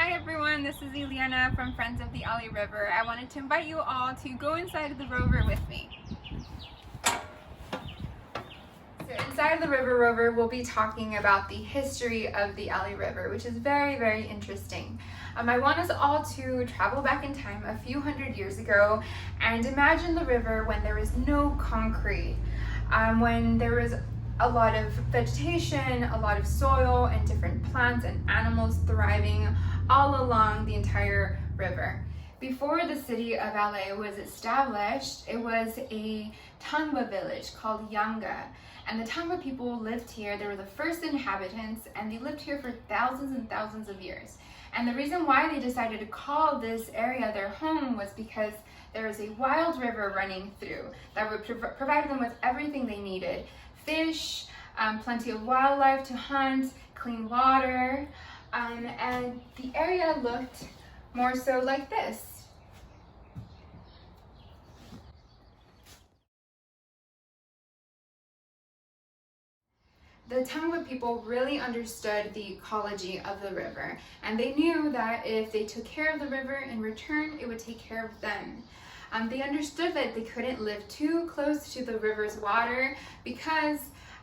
Hi everyone, this is Ilianna from Friends of the River. I wanted to invite you all to go inside of the rover with me. So inside of the River Rover, we'll be talking about the history of the River, which is very, very interesting. I want us all to travel back in time a few hundred years ago and imagine the river when there was no concrete, when there was a lot of vegetation, a lot of soil, and different plants and animals thriving all along the entire river. Before the city of LA was established, it was a Tangba village called Yanga. And the Tangba people lived here. They were the first inhabitants, and they lived here for thousands and thousands of years. And the reason why they decided to call this area their home was because there was a wild river running through that would provide them with everything they needed. Fish, plenty of wildlife to hunt, clean water, and the area looked more so like this. The Tangba people really understood the ecology of the river, and they knew that if they took care of the river, in return it would take care of them. They understood that they couldn't live too close to the river's water because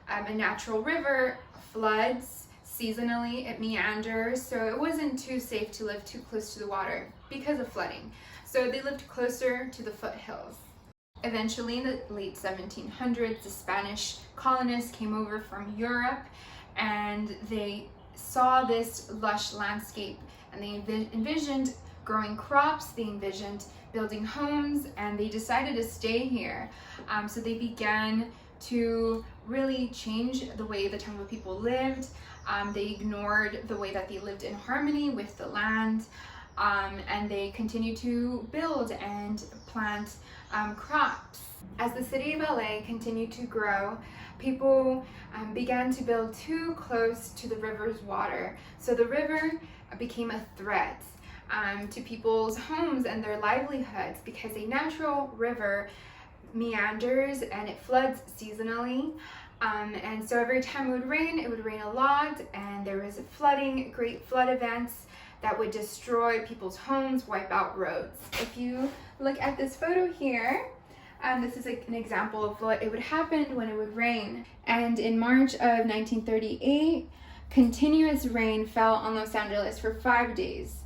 a natural river floods seasonally, it meanders, so it wasn't too safe to live too close to the water because of flooding. So they lived closer to the foothills. Eventually, in the late 1700s, the Spanish colonists came over from Europe and they saw this lush landscape, and they envisioned growing crops, they envisioned building homes, and they decided to stay here. So they began to really change the way the Tangba people lived. They ignored the way that they lived in harmony with the land, and they continued to build and plant crops. As the city of LA continued to grow, people began to build too close to the river's water. So the river became a threat to people's homes and their livelihoods, because a natural river meanders and it floods seasonally. And so every time it would rain a lot, and there was flooding, great flood events that would destroy people's homes, wipe out roads. If you look at this photo here, this is an example of what it would happen when it would rain. And in March of 1938, continuous rain fell on Los Angeles for 5 days.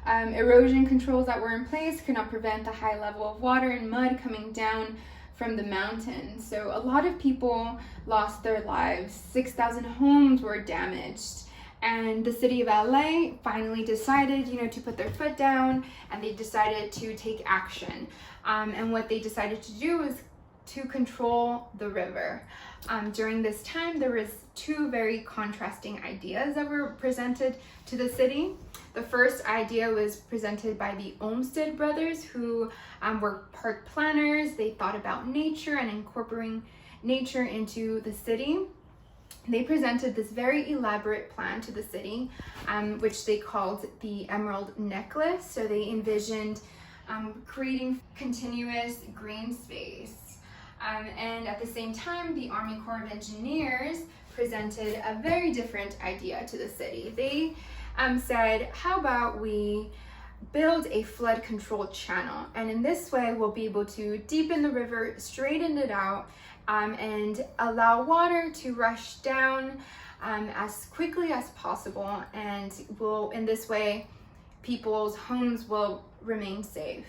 Erosion controls that were in place could not prevent the high level of water and mud coming down from the mountains. So a lot of people lost their lives. 6,000 homes were damaged. And the city of LA finally decided, to put their foot down, and they decided to take action. And what they decided to do was to control the river. During this time, there was two very contrasting ideas that were presented to the city. The first idea was presented by the Olmsted brothers, who were park planners. They thought about nature and incorporating nature into the city. They presented this very elaborate plan to the city, which they called the Emerald Necklace. So they envisioned creating continuous green space. And at the same time, the Army Corps of Engineers presented a very different idea to the city. They said, how about we build a flood control channel, and in this way we'll be able to deepen the river, straighten it out, and allow water to rush down as quickly as possible, and in this way people's homes will remain safe.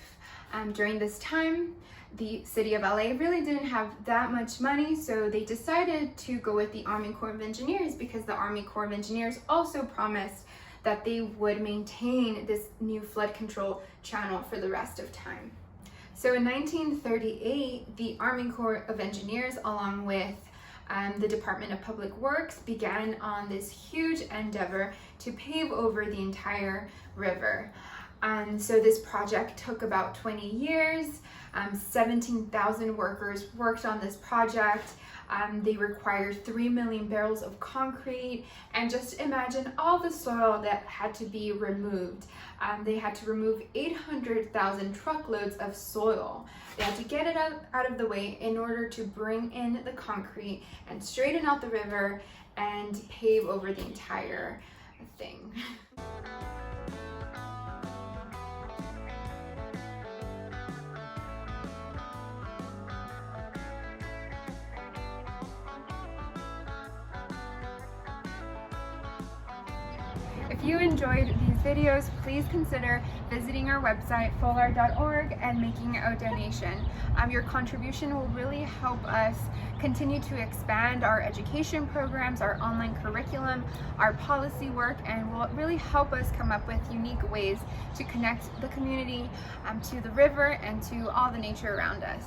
During this time, the city of LA really didn't have that much money, so they decided to go with the Army Corps of Engineers, because the Army Corps of Engineers also promised that they would maintain this new flood control channel for the rest of time. So in 1938, the Army Corps of Engineers, along with the Department of Public Works, began on this huge endeavor to pave over the entire river. So this project took about 20 years. 17,000 workers worked on this project. They required 3 million barrels of concrete, and just imagine all the soil that had to be removed. They had to remove 800,000 truckloads of soil. They had to get it out of the way in order to bring in the concrete and straighten out the river and pave over the entire thing. If you enjoyed these videos, please consider visiting our website, FoLAR.org, and making a donation. Your contribution will really help us continue to expand our education programs, our online curriculum, our policy work, and will really help us come up with unique ways to connect the community to the river and to all the nature around us.